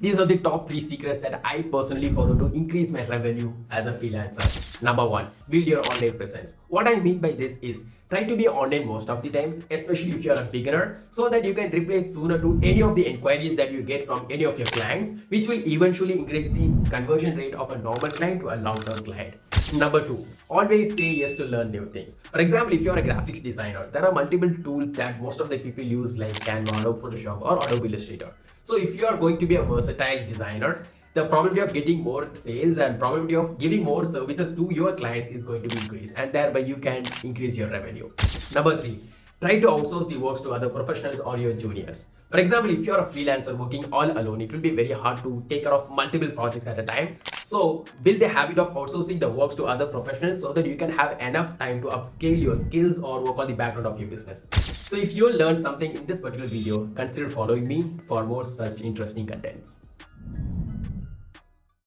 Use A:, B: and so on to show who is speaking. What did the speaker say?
A: These are the top 3 secrets that I personally follow to increase my revenue as a freelancer. Number 1, build your online presence. What I mean by this is try to be online most of the time, especially if you're a beginner, so that you can reply sooner to any of the inquiries that you get from any of your clients, which will eventually increase the conversion rate of a normal client to a long-term client. Number 2, always say yes to learn new things. For example, if you're a graphics designer, there are multiple tools that most of the people use like Canva, Adobe Photoshop or Adobe Illustrator. So if you are going to be a versatile designer, the probability of getting more sales and probability of giving more services to your clients is going to be increased, and thereby you can increase your revenue. Number 3, try to outsource the works to other professionals or your juniors. For example, if you're a freelancer working all alone, it will be very hard to take care of multiple projects at a time. So build the habit of outsourcing the works to other professionals so that you can have enough time to upscale your skills or work on the background of your business. So if you learned something in this particular video, consider following me for more such interesting contents.